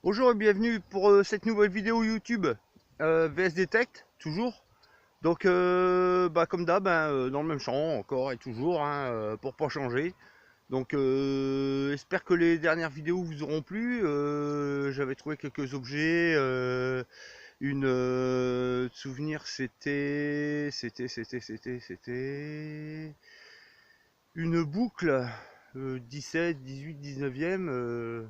Bonjour et bienvenue pour cette nouvelle vidéo YouTube VS Detect, toujours. Donc comme d'hab, dans le même champ encore et toujours, pour pas changer. Donc j'espère que les dernières vidéos vous auront plu. J'avais trouvé quelques objets, une souvenir, c'était une boucle 17, 18, 19e.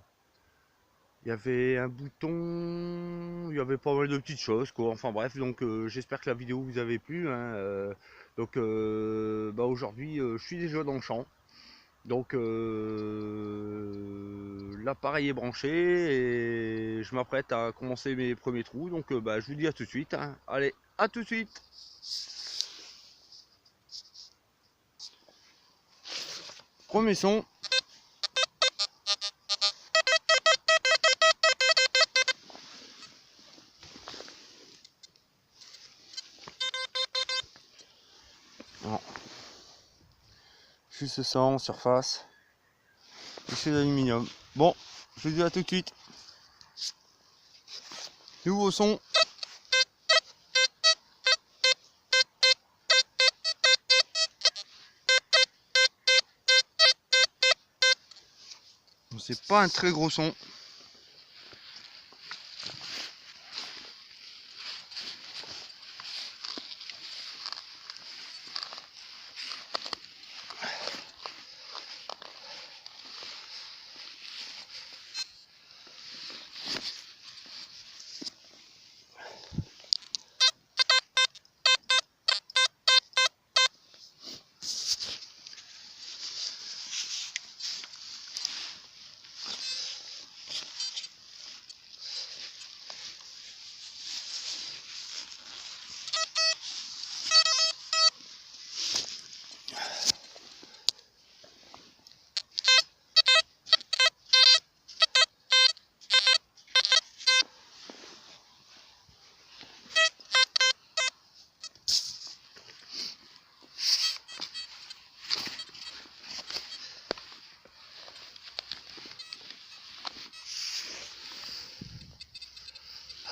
Il y avait un bouton, il y avait pas mal de petites choses quoi. Enfin bref, donc j'espère que la vidéo vous avait plu. Donc aujourd'hui, je suis déjà dans le champ. Donc l'appareil est branché et je m'apprête à commencer mes premiers trous. Donc je vous dis à tout de suite. Allez, à tout de suite. Premier son. Non. Juste ça en surface. Et c'est d'aluminium. Bon, je vous dis à tout de suite. Nouveau son. C'est pas un très gros son.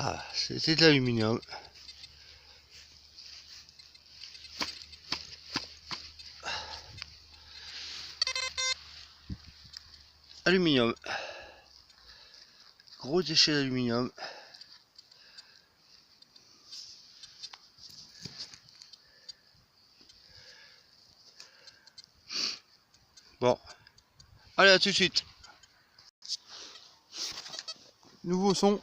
Ah, c'était de l'aluminium. Aluminium. Gros déchet d'aluminium. Bon, allez, à tout de suite. Nouveau son.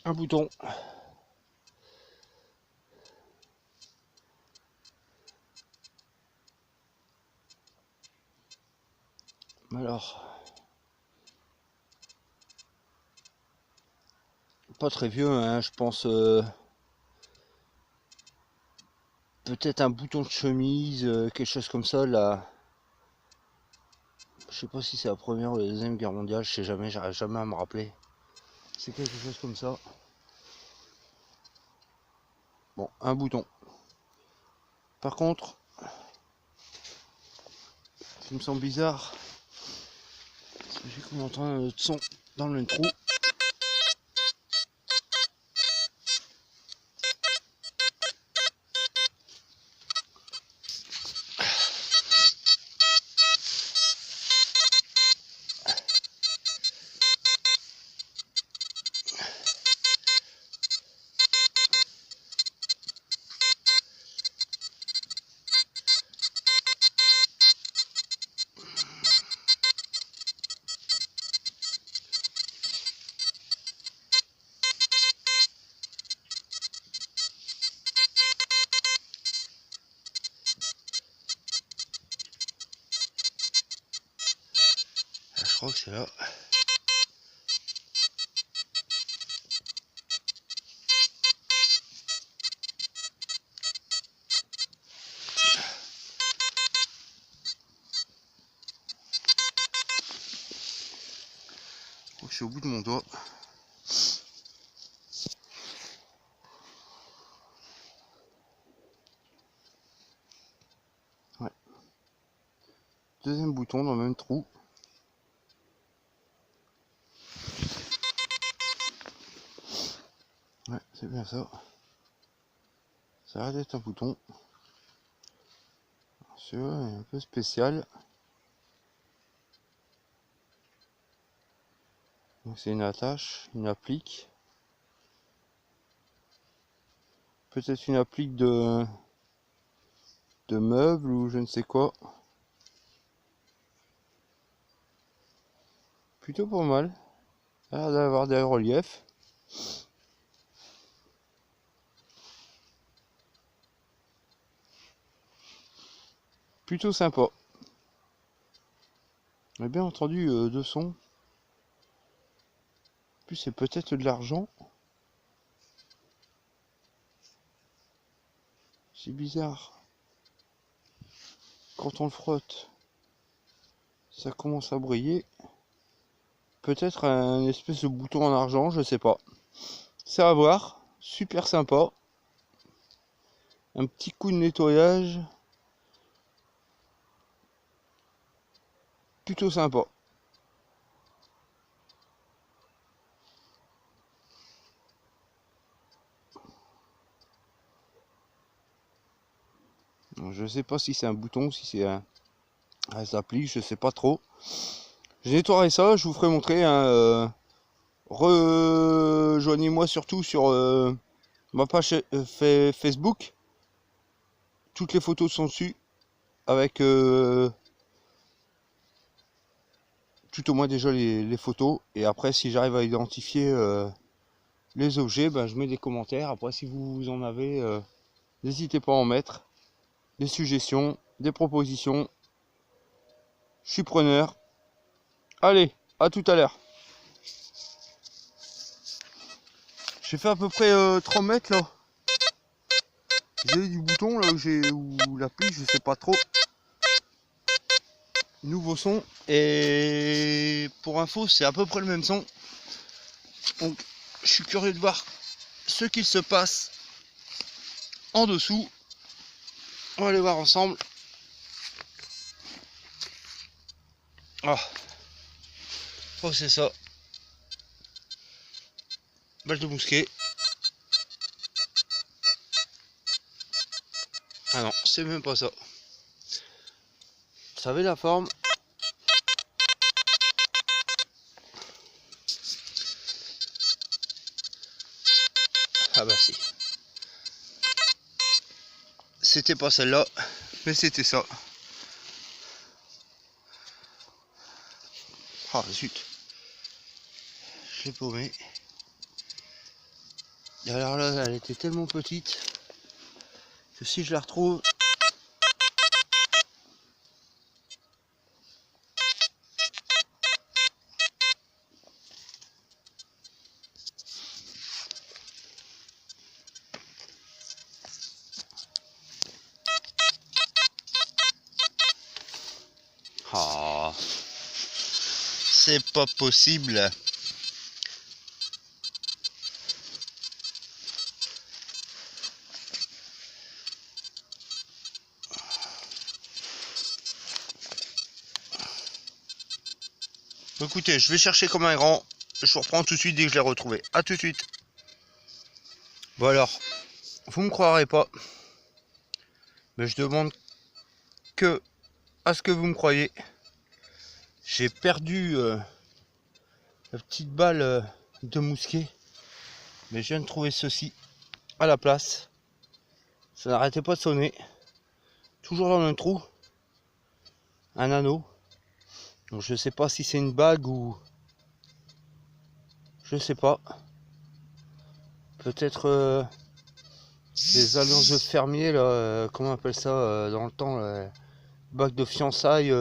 Un bouton. Alors, pas très vieux, je pense. Peut-être un bouton de chemise, quelque chose comme ça. Là, je sais pas si c'est la première ou la deuxième guerre mondiale. Je sais jamais, j'arrive jamais à me rappeler. C'est quelque chose comme ça. Bon, un bouton. Par contre, ce qui me semble bizarre, c'est que j'ai comme entendre un autre son dans le même trou. Je crois que c'est là. Je suis au bout de mon doigt. Ouais. Deuxième bouton dans le même trou. Ouais, c'est bien ça. Ça a l'air d'être un bouton. Celui-là est un peu spécial. Donc c'est une attache, une applique. Peut-être une applique de meubles ou je ne sais quoi. Plutôt pas mal. Ça a l'air d'avoir des reliefs. Plutôt sympa. On a bien entendu deux sons. En plus c'est peut-être de l'argent. C'est bizarre. Quand on le frotte, ça commence à briller. Peut-être un espèce de bouton en argent, je sais pas. C'est à voir. Super sympa. Un petit coup de nettoyage. Plutôt sympa. Je sais pas si c'est un bouton, si c'est un s'applique, je sais pas trop. Je nettoierai ça, je vous ferai montrer. Hein, rejoignez-moi surtout sur ma page Facebook. Toutes les photos sont dessus. Avec tout au moins déjà les photos. Et après, si j'arrive à identifier les objets, ben, je mets des commentaires. Après, si vous en avez, n'hésitez pas à en mettre. Des suggestions, des propositions. Je suis preneur. Allez, à tout à l'heure. J'ai fait à peu près 3 mètres là. J'ai du bouton là où l'appli, je sais pas trop. Nouveau son. Et pour info, c'est à peu près le même son. Donc, je suis curieux de voir ce qu'il se passe en dessous. On va aller voir ensemble. Ah, oh, c'est ça. Balle de mousquet. Ah non, c'est même pas ça. Ça avait la forme. Ah bah si. C'était pas celle-là, mais c'était ça. Ah zut. Je l'ai paumé. Et alors là, elle était tellement petite que si je la retrouve... Ah, c'est pas possible. Écoutez, je vais chercher comme un grand. Je vous reprends tout de suite dès que je l'ai retrouvé. A tout de suite. Bon alors, vous me croirez pas, mais je demande que à ce que vous me croyez. J'ai perdu la petite balle de mousquet, mais je viens de trouver ceci à la place. Ça n'arrêtait pas de sonner. Toujours dans le trou. Un anneau. Donc je sais pas si c'est une bague ou... Je sais pas. Peut-être des alliances de fermiers, là, comment on appelle ça dans le temps, bague de fiançailles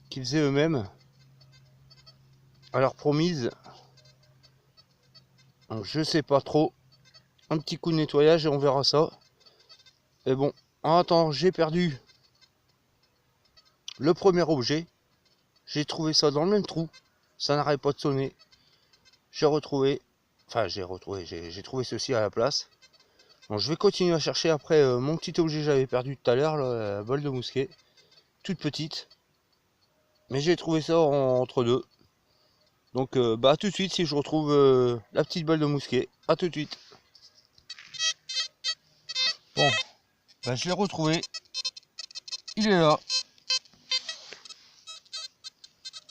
qu'ils faisaient eux-mêmes. À leur promise. Donc je sais pas trop. Un petit coup de nettoyage et on verra ça. Et bon, en attendant, j'ai perdu le premier objet. J'ai trouvé ça dans le même trou. Ça n'arrête pas de sonner. J'ai retrouvé. Enfin, j'ai trouvé ceci à la place. Bon, je vais continuer à chercher après mon petit objet que j'avais perdu tout à l'heure, la balle de mousquet. Toute petite. Mais j'ai trouvé ça entre deux. Donc, bah, à tout de suite si je retrouve la petite balle de mousquet. À tout de suite. Bon, bah, je l'ai retrouvé. Il est là.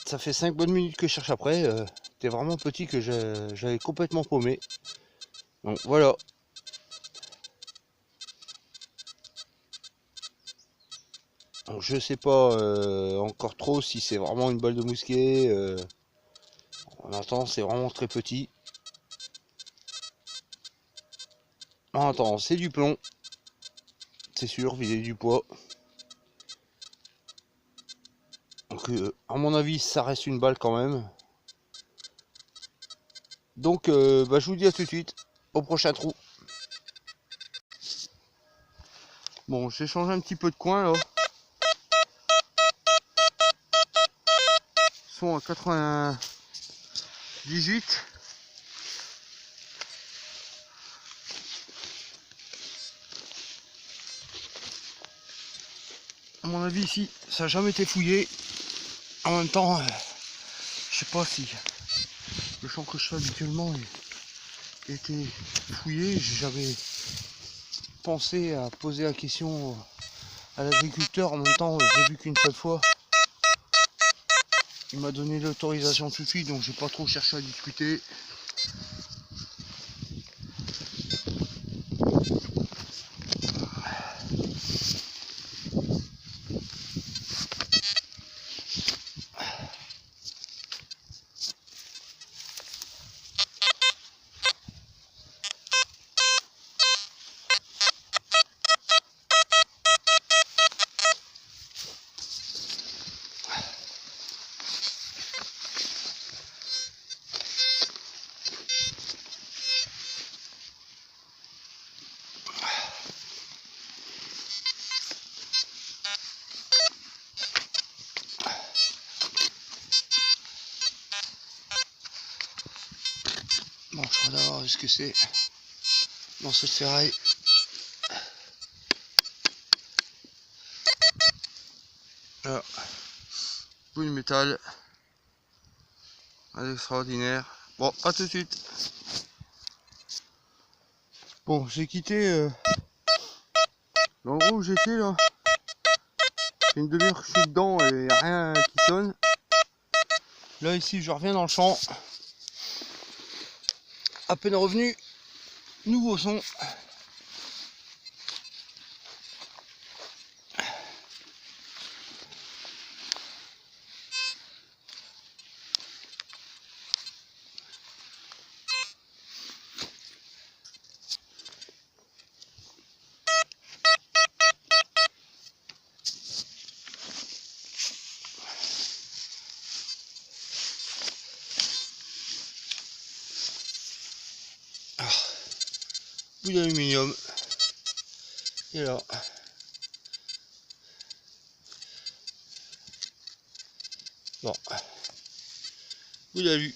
Ça fait 5 bonnes minutes que je cherche après. C'était vraiment petit que j'avais complètement paumé. Donc voilà. Donc, je sais pas encore trop si c'est vraiment une balle de mousquet. En attendant, c'est vraiment très petit. En attendant, c'est du plomb. C'est sûr, vidé du poids. Donc à mon avis, ça reste une balle quand même. Donc bah, je vous dis à tout de suite. Au prochain trou. Bon, j'ai changé un petit peu de coin là. Ils sont à 98. À mon avis ici, ça n'a jamais été fouillé. En même temps, je sais pas si le champ que je fais habituellement était fouillé. J'avais pensé à poser la question à l'agriculteur. En même temps, j'ai vu qu'une seule fois. Il m'a donné l'autorisation tout de suite, donc j'ai pas trop cherché à discuter. Bon, je crois d'avoir vu ce que c'est dans cette ferraille. Là, bout de métal. Extraordinaire. Bon, à tout de suite. Bon, j'ai quitté l'endroit où j'étais là. C'est une demi-heure que je suis dedans et y a rien qui sonne. Là, ici, je reviens dans le champ. À peine revenu. Nouveau son. Bout d'aluminium. Et là. Bon. Bout d'alu.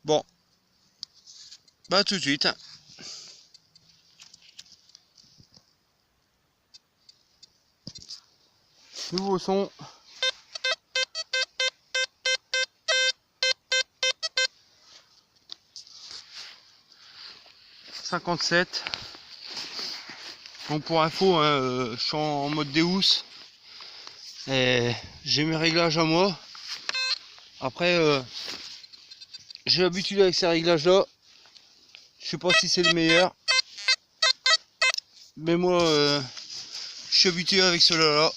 Bon. Bah tout de suite. Nouveau son. « 57. Bon, pour info, hein, je suis en mode Deus. Et j'ai mes réglages à moi. Après, j'ai l'habitude avec ces réglages là. Je sais pas si c'est le meilleur. Mais moi, je suis habitué avec cela là.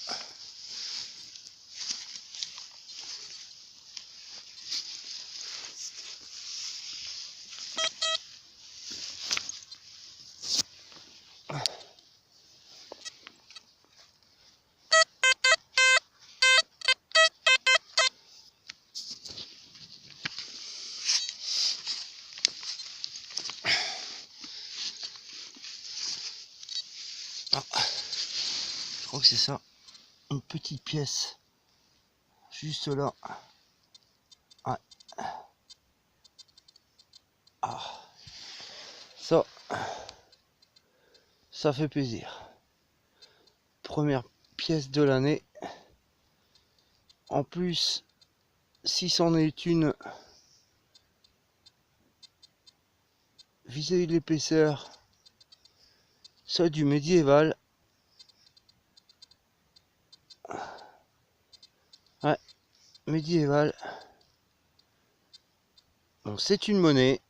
Ah, je crois que c'est ça. Une petite pièce. Juste là. Ouais. Ah. Ça fait plaisir. Première pièce de l'année. En plus, si c'en est une vis-à-vis de l'épaisseur, ça du médiéval. Ouais, médiéval. Bon, c'est une monnaie,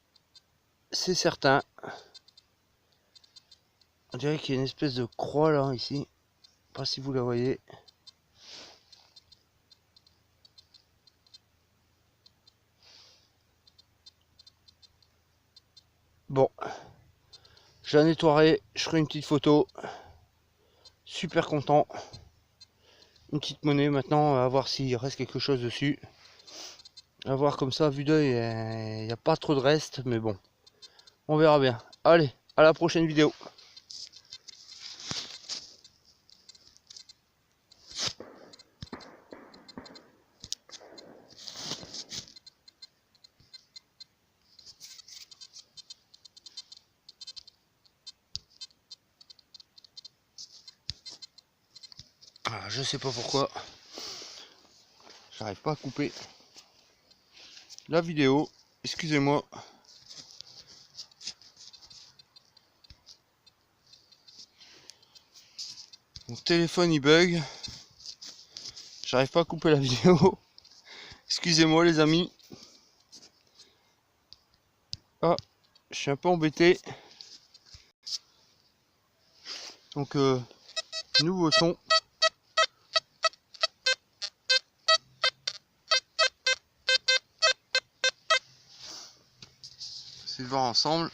c'est certain. On dirait qu'il y a une espèce de croix là, ici. Je sais pas si vous la voyez. Bon, je la nettoierai, je ferai une petite photo. Super content. Une petite monnaie maintenant, à voir s'il reste quelque chose dessus. À voir comme ça, vue d'œil, il n'y a pas trop de reste, mais bon, on verra bien. Allez, à la prochaine vidéo. Ah, je sais pas pourquoi, j'arrive pas à couper la vidéo, excusez-moi. Mon téléphone il bug, j'arrive pas à couper la vidéo, excusez-moi les amis. Ah, je suis un peu embêté. Donc nouveau son. C'est de voir ensemble.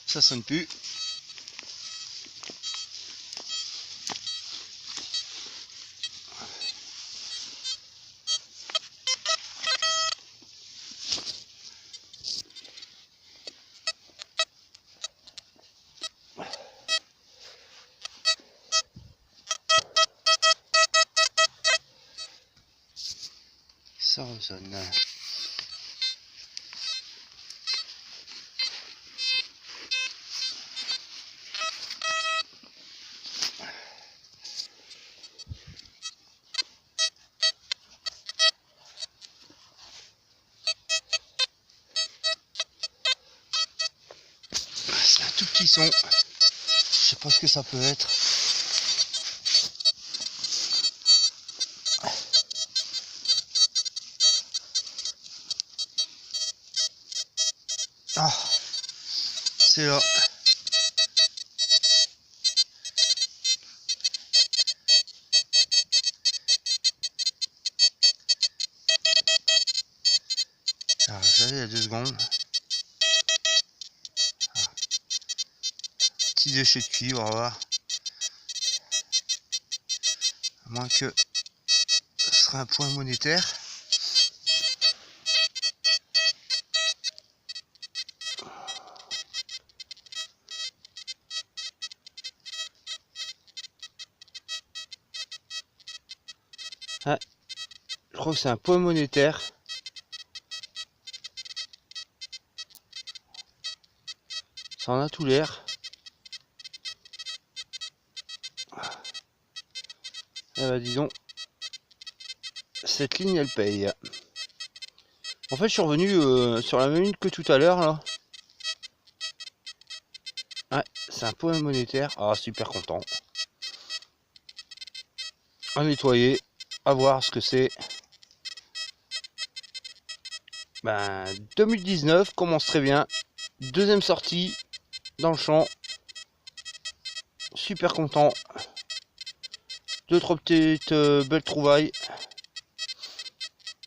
Ça sonne plus. Ça résonne. C'est un tout petit son. Je sais pas ce que ça peut être. Ah, c'est là. Alors j'avais il y a 2 secondes. petits déchets de cuivre, on va voir. À moins que ce serait un point monétaire. Ah, je crois que c'est un point monétaire. Ça en a tout l'air. Eh ben, dis donc, cette ligne elle paye. En fait, je suis revenu sur la même ligne que tout à l'heure là. Ouais, c'est un point monétaire. Ah, super content. À nettoyer, à voir ce que c'est. Ben, 2019 commence très bien. Deuxième sortie dans le champ. Super content. Deux, trois petites belles trouvailles.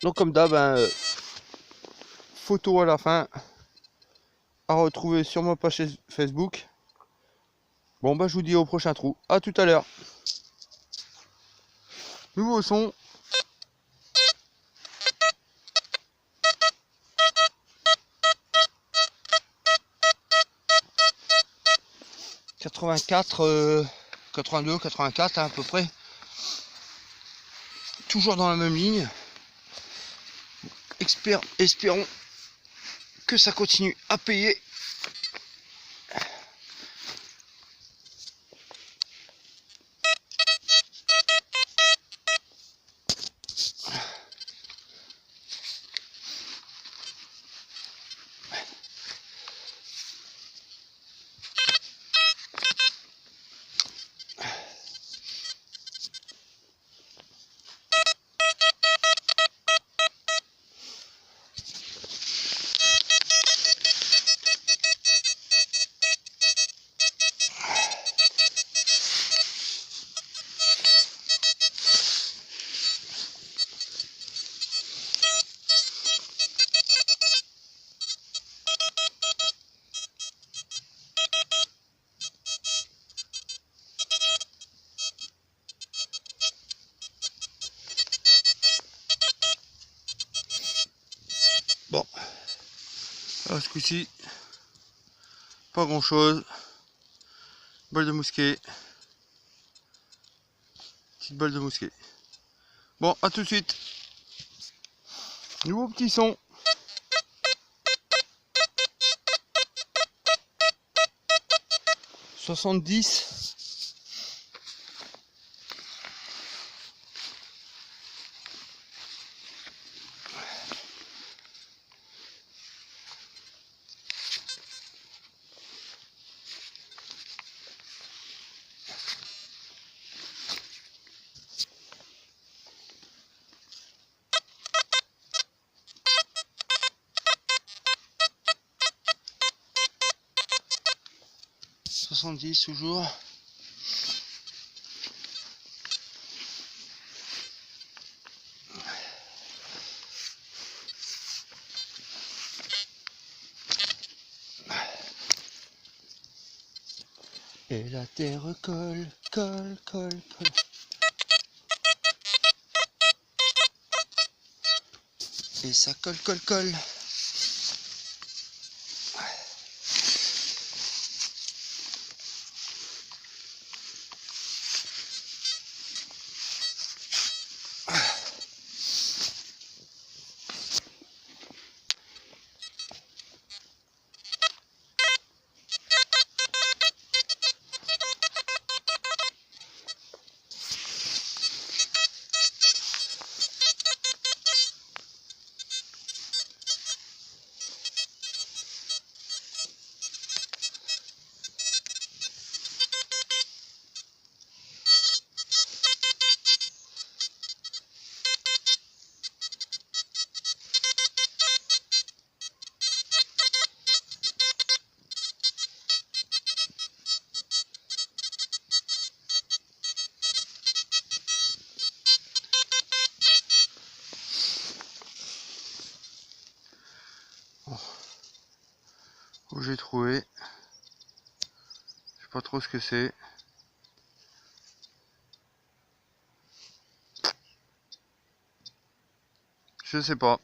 Donc comme d'hab, ben, photo à la fin. À retrouver sur ma page Facebook. Bon bah je vous dis au prochain trou. À tout à l'heure. Nouveau son. « 84, 82, 84 hein, à peu près. Toujours dans la même ligne. Espérons que ça continue à payer. Bon, alors ce coup-ci, pas grand chose. Balle de mousquet. Petite balle de mousquet. Bon, à tout de suite. Nouveau petit son. « 70. Toujours. Et la terre colle, colle, colle, colle. Et ça colle, colle, colle. Où j'ai trouvé. Je sais pas trop ce que c'est. Je sais pas.